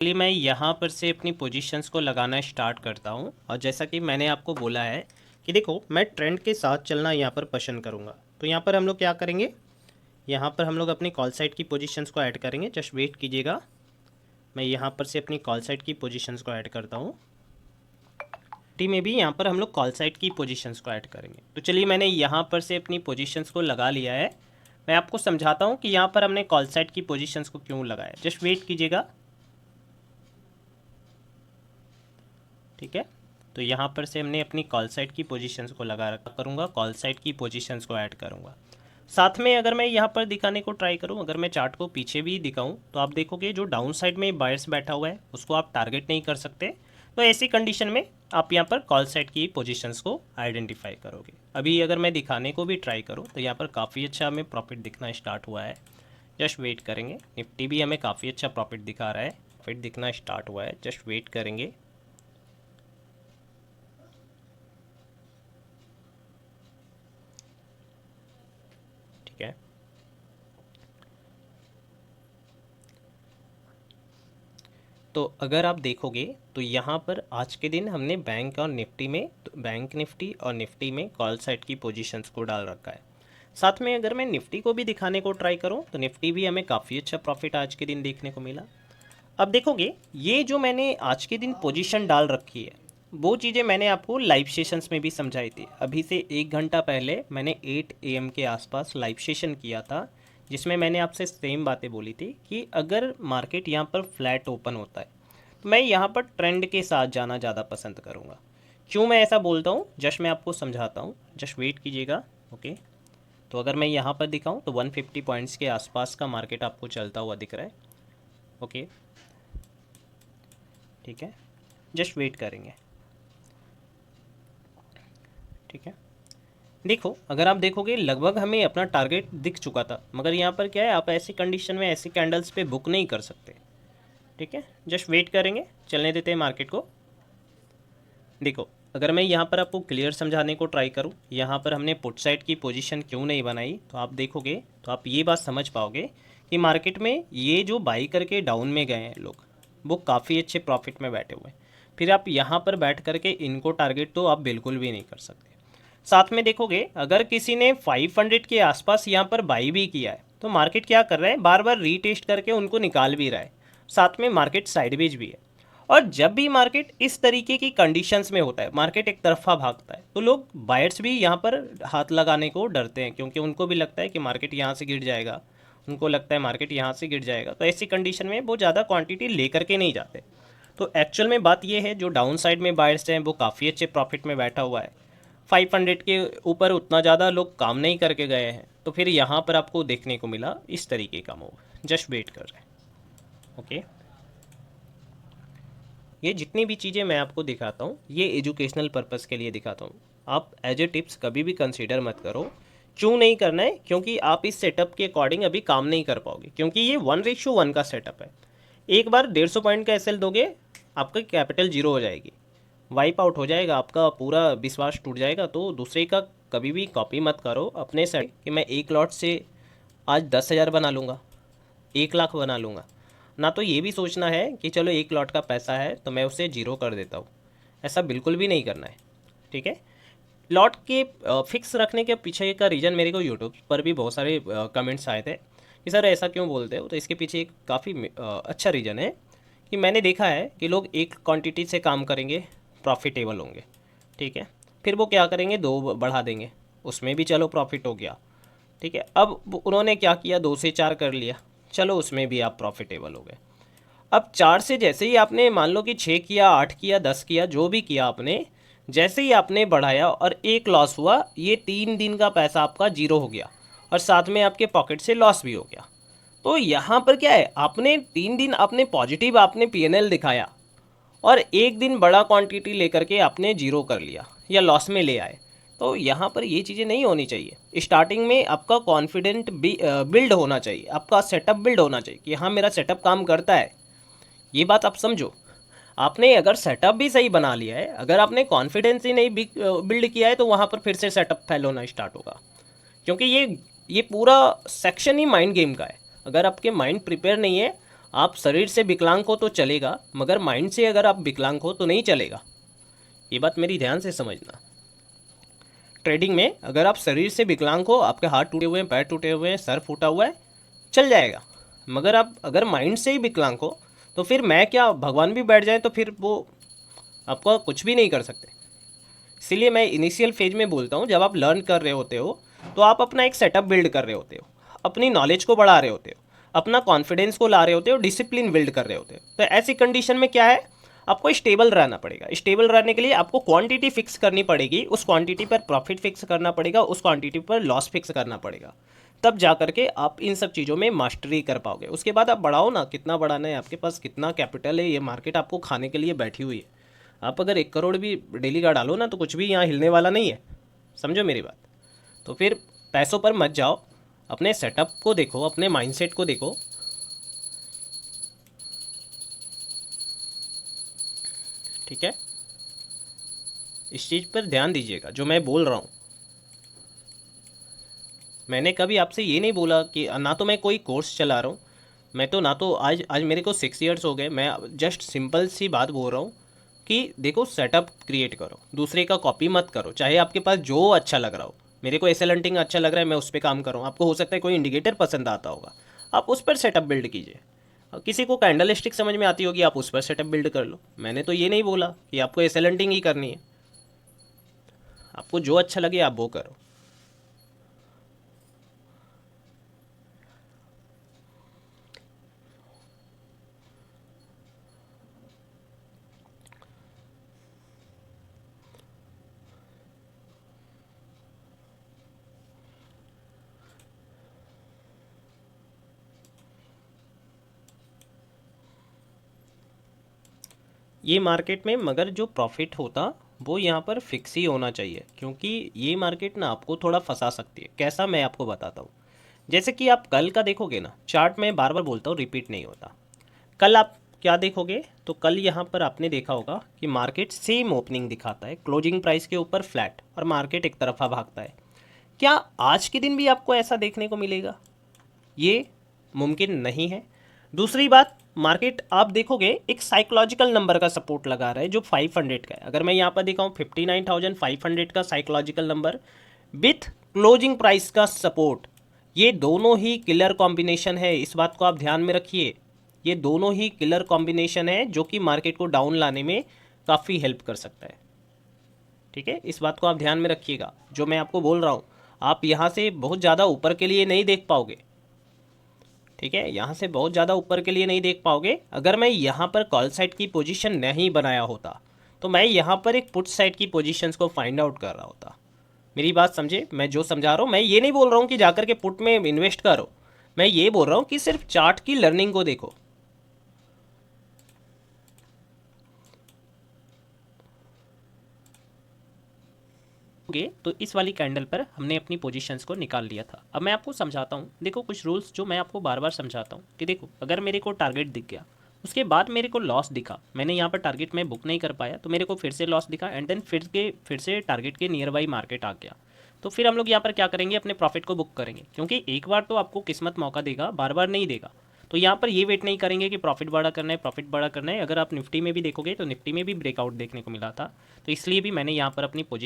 चलिए मैं यहाँ पर से अपनी पोजीशंस को लगाना स्टार्ट करता हूँ। और जैसा कि मैंने आपको बोला है कि देखो, मैं ट्रेंड के साथ चलना यहाँ पर पसंद करूँगा। तो यहाँ पर हम लोग क्या करेंगे, यहाँ पर हम लोग अपनी कॉल साइड की पोजीशंस को ऐड करेंगे। जस्ट वेट कीजिएगा, मैं यहाँ पर से अपनी कॉल साइड की पोजीशंस को ऐड करता हूँ। टी में भी यहाँ पर हम लोग कॉल साइड की पोजीशंस को ऐड करेंगे। तो चलिए मैंने यहाँ पर से अपनी पोजीशंस को लगा लिया है। मैं आपको समझाता हूँ कि यहाँ पर हमने कॉल साइड की पोजीशंस को क्यों लगाया। जस्ट वेट कीजिएगा, ठीक है। तो यहाँ पर से हमने अपनी कॉल साइड की पोजीशंस को लगा रखा करूँगा, कॉल साइड की पोजीशंस को ऐड करूँगा। साथ में अगर मैं यहाँ पर दिखाने को ट्राई करूँ, अगर मैं चार्ट को पीछे भी दिखाऊँ, तो आप देखोगे जो डाउन साइड में बायर्स बैठा हुआ है उसको आप टारगेट नहीं कर सकते। तो ऐसी कंडीशन में आप यहाँ पर कॉल साइड की पोजीशंस को आइडेंटिफाई करोगे। अभी अगर मैं दिखाने को भी ट्राई करूँ तो यहाँ पर काफ़ी अच्छा हमें प्रॉफिट दिखना स्टार्ट हुआ है। जस्ट वेट करेंगे। निफ्टी भी हमें काफ़ी अच्छा प्रॉफिट दिखा रहा है, प्रॉफिट दिखना स्टार्ट हुआ है। जस्ट वेट करेंगे। ठीक है, तो अगर आप देखोगे तो यहाँ पर आज के दिन हमने बैंक और निफ्टी में, तो बैंक निफ्टी और निफ्टी में कॉल साइड की पोजीशंस को डाल रखा है। साथ में अगर मैं निफ्टी को भी दिखाने को ट्राई करूँ तो निफ्टी भी हमें काफ़ी अच्छा प्रॉफिट आज के दिन देखने को मिला। अब देखोगे, ये जो मैंने आज के दिन पोजीशन डाल रखी है वो चीज़ें मैंने आपको लाइव सेशंस में भी समझाई थी। अभी से 1 घंटा पहले मैंने 8 AM के आसपास लाइव सेशन किया था, जिसमें मैंने आपसे सेम बातें बोली थी कि अगर मार्केट यहाँ पर फ्लैट ओपन होता है तो मैं यहाँ पर ट्रेंड के साथ जाना ज़्यादा पसंद करूँगा। क्यों मैं ऐसा बोलता हूँ, जस्ट मैं आपको समझाता हूँ। जस्ट वेट कीजिएगा। ओके, तो अगर मैं यहाँ पर दिखाऊँ तो 150 पॉइंट्स के आसपास का मार्केट आपको चलता हुआ दिख रहा है। ओके, ठीक है, जस्ट वेट करेंगे। ठीक है, देखो अगर आप देखोगे लगभग हमें अपना टारगेट दिख चुका था, मगर यहाँ पर क्या है, आप ऐसी कंडीशन में ऐसी कैंडल्स पे बुक नहीं कर सकते। ठीक है, जस्ट वेट करेंगे, चलने देते हैं मार्केट को। देखो अगर मैं यहाँ पर आपको क्लियर समझाने को ट्राई करूँ, यहाँ पर हमने पुट साइड की पोजीशन क्यों नहीं बनाई, तो आप देखोगे तो आप ये बात समझ पाओगे कि मार्केट में ये जो बाई करके डाउन में गए हैं लोग, वो काफ़ी अच्छे प्रॉफिट में बैठे हुए हैं। फिर आप यहाँ पर बैठ करके इनको टारगेट तो आप बिल्कुल भी नहीं कर सकते। साथ में देखोगे अगर किसी ने 500 के आसपास यहाँ पर बाई भी किया है तो मार्केट क्या कर रहा है, बार बार रीटेस्ट करके उनको निकाल भी रहा है, साथ में मार्केट साइडवेज भी है। और जब भी मार्केट इस तरीके की कंडीशंस में होता है, मार्केट एक तरफा भागता है, तो लोग बायर्स भी यहाँ पर हाथ लगाने को डरते हैं, क्योंकि उनको भी लगता है कि मार्केट यहाँ से गिर जाएगा, उनको लगता है मार्केट यहाँ से गिर जाएगा। तो ऐसी कंडीशन में वो ज़्यादा क्वांटिटी लेकर के नहीं जाते। तो एक्चुअल में बात यह है, जो डाउन साइड में बायर्स हैं वो काफ़ी अच्छे प्रॉफिट में बैठा हुआ है। 500 के ऊपर उतना ज़्यादा लोग काम नहीं करके गए हैं, तो फिर यहाँ पर आपको देखने को मिला इस तरीके का मूव। जस्ट वेट कर रहे हैं। ओके, ये जितनी भी चीज़ें मैं आपको दिखाता हूँ ये एजुकेशनल पर्पज़ के लिए दिखाता हूँ। आप एज ए टिप्स कभी भी कंसीडर मत करो। क्यों नहीं करना है, क्योंकि आप इस सेटअप के अकॉर्डिंग अभी काम नहीं कर पाओगे, क्योंकि ये 1:1 का सेटअप है। एक बार 150 पॉइंट का एसएल दोगे, आपका कैपिटल जीरो हो जाएगी, वाइप आउट हो जाएगा, आपका पूरा विश्वास टूट जाएगा। तो दूसरे का कभी भी कॉपी मत करो अपने सेट कि मैं एक लॉट से आज 10,000 बना लूँगा, 1 लाख बना लूँगा। ना तो ये भी सोचना है कि चलो 1 लॉट का पैसा है तो मैं उसे जीरो कर देता हूँ, ऐसा बिल्कुल भी नहीं करना है। ठीक है, लॉट के फिक्स रखने के पीछे का रीज़न मेरे को यूट्यूब पर भी बहुत सारे कमेंट्स आए थे कि सर ऐसा क्यों बोलते हो। तो इसके पीछे एक काफ़ी अच्छा रीज़न है कि मैंने देखा है कि लोग एक क्वांटिटी से काम करेंगे, प्रॉफिटेबल होंगे। ठीक है, फिर वो क्या करेंगे, 2 बढ़ा देंगे, उसमें भी चलो प्रॉफिट हो गया। ठीक है, अब उन्होंने क्या किया, 2 से 4 कर लिया, चलो उसमें भी आप प्रॉफिटेबल हो गए। अब 4 से जैसे ही आपने मान लो कि 6 किया, 8 किया, 10 किया, जो भी किया आपने, जैसे ही आपने बढ़ाया और एक लॉस हुआ, ये 3 दिन का पैसा आपका जीरो हो गया और साथ में आपके पॉकेट से लॉस भी हो गया। तो यहाँ पर क्या है, आपने 3 दिन आपने पॉजिटिव आपने पीएनएल दिखाया और एक दिन बड़ा क्वांटिटी लेकर के आपने जीरो कर लिया या लॉस में ले आए। तो यहाँ पर ये चीज़ें नहीं होनी चाहिए। स्टार्टिंग में आपका कॉन्फिडेंट बिल्ड होना चाहिए, आपका सेटअप बिल्ड होना चाहिए कि हाँ मेरा सेटअप काम करता है। ये बात आप समझो। आपने अगर सेटअप भी सही बना लिया है, अगर आपने कॉन्फिडेंस ही नहीं बिल्ड किया है, तो वहाँ पर फिर से सेटअप फेल होना स्टार्ट होगा, क्योंकि ये पूरा सेक्शन ही माइंड गेम का है। अगर आपके माइंड प्रिपेयर नहीं है आप शरीर से विकलांग हो तो चलेगा, मगर माइंड से अगर आप विकलांग हो तो नहीं चलेगा। ये बात मेरी ध्यान से समझना। ट्रेडिंग में अगर आप शरीर से विकलांग हो, आपके हाथ टूटे हुए हैं, पैर टूटे हुए हैं, सर फूटा हुआ है, चल जाएगा। मगर आप अगर माइंड से ही विकलांग हो तो फिर मैं क्या, भगवान भी बैठ जाए तो फिर वो आपको कुछ भी नहीं कर सकते। इसीलिए मैं इनिशियल फेज में बोलता हूँ, जब आप लर्न कर रहे होते हो तो आप अपना एक सेटअप बिल्ड कर रहे होते हो, अपनी नॉलेज को बढ़ा रहे होते हो, अपना कॉन्फिडेंस को ला रहे होते हो, डिसिप्लिन बिल्ड कर रहे होते हो। तो ऐसी कंडीशन में क्या है, आपको स्टेबल रहना पड़ेगा। स्टेबल रहने के लिए आपको क्वांटिटी फिक्स करनी पड़ेगी, उस क्वांटिटी पर प्रॉफिट फिक्स करना पड़ेगा, उस क्वांटिटी पर लॉस फिक्स करना पड़ेगा। तब जा करके आप इन सब चीज़ों में मास्टरी कर पाओगे। उसके बाद आप बढ़ाओ ना, कितना बढ़ाना है, आपके पास कितना कैपिटल है, ये मार्केट आपको खाने के लिए बैठी हुई है। आप अगर 1 करोड़ भी डेली का डालो ना तो कुछ भी यहाँ हिलने वाला नहीं है। समझो मेरी बात। तो फिर पैसों पर मत जाओ, अपने सेटअप को देखो, अपने माइंडसेट को देखो। ठीक है, इस चीज़ पर ध्यान दीजिएगा जो मैं बोल रहा हूँ। मैंने कभी आपसे ये नहीं बोला कि ना तो मैं कोई कोर्स चला रहा हूँ, मैं तो ना तो आज आज मेरे को 6 ईयर्स हो गए। मैं जस्ट सिंपल सी बात बोल रहा हूँ कि देखो, सेटअप क्रिएट करो, दूसरे का कॉपी मत करो। चाहे आपके पास जो अच्छा लग रहा हो, मेरे को एसएल हंटिंग अच्छा लग रहा है, मैं उस पर काम कर रहा हूँ, आपको हो सकता है कोई इंडिकेटर पसंद आता होगा, आप उस पर सेटअप बिल्ड कीजिए। किसी को कैंडल स्टिक समझ में आती होगी, आप उस पर सेटअप बिल्ड कर लो। मैंने तो ये नहीं बोला कि आपको एसएल हंटिंग ही करनी है, आपको जो अच्छा लगे आप वो करो। ये मार्केट में मगर जो प्रॉफिट होता वो यहाँ पर फिक्स ही होना चाहिए, क्योंकि ये मार्केट ना आपको थोड़ा फंसा सकती है। कैसा, मैं आपको बताता हूँ। जैसे कि आप कल का देखोगे ना, चार्ट में बार बार बोलता हूँ, रिपीट नहीं होता। कल आप क्या देखोगे, तो कल यहाँ पर आपने देखा होगा कि मार्केट सेम ओपनिंग दिखाता है, क्लोजिंग प्राइस के ऊपर फ्लैट, और मार्केट एक तरफा भागता है। क्या आज के दिन भी आपको ऐसा देखने को मिलेगा? ये मुमकिन नहीं है। दूसरी बात, मार्केट आप देखोगे एक साइकोलॉजिकल नंबर का सपोर्ट लगा रहा है जो 500 का है। अगर मैं यहाँ पर दिखाऊँ 59,500 का psychological number with closing price का सपोर्ट, ये दोनों ही किलर कॉम्बिनेशन है। इस बात को आप ध्यान में रखिए, ये दोनों ही किलर कॉम्बिनेशन है जो कि मार्केट को डाउन लाने में काफ़ी हेल्प कर सकता है। ठीक है, इस बात को आप ध्यान में रखिएगा। जो मैं आपको बोल रहा हूँ, आप यहाँ से बहुत ज़्यादा ऊपर के लिए नहीं देख पाओगे। ठीक है, यहाँ से बहुत ज़्यादा ऊपर के लिए नहीं देख पाओगे। अगर मैं यहाँ पर कॉल साइड की पोजीशन नहीं बनाया होता तो मैं यहाँ पर एक पुट साइड की पोजीशंस को फाइंड आउट कर रहा होता। मेरी बात समझे, मैं जो समझा रहा हूँ, मैं ये नहीं बोल रहा हूँ कि जाकर के पुट में इन्वेस्ट करो, मैं ये बोल रहा हूँ कि सिर्फ चार्ट की लर्निंग को देखो। तो इस वाली कैंडल पर हमने अपनी पोजीशंस को निकाल लिया था। अब मैं आपको समझाता हूँ, देखो कुछ रूल्स जो मैं आपको बार बार समझाता हूँ कि देखो, अगर मेरे को टारगेट दिख गया, उसके बाद मेरे को लॉस दिखा, मैंने यहाँ पर टारगेट में बुक नहीं कर पाया तो मेरे को फिर से लॉस दिखा, एंड देन फिर से टारगेट के नियर बाई मार्केट आ गया, तो फिर हम लोग यहाँ पर क्या करेंगे, अपने प्रॉफिट को बुक करेंगे। क्योंकि एक बार तो आपको किस्मत मौका देगा, बार बार नहीं देगा। तो यहाँ पर ये वेट नहीं करेंगे कि प्रॉफिट बड़ा करना है, प्रॉफिट बड़ा करना है। अगर आप निफ्टी में भी देखोगे तो निफ्टी में भी ब्रेकआउट देखने को मिला था, तो इसलिए भी मैंने यहाँ पर अपनी पोजीशन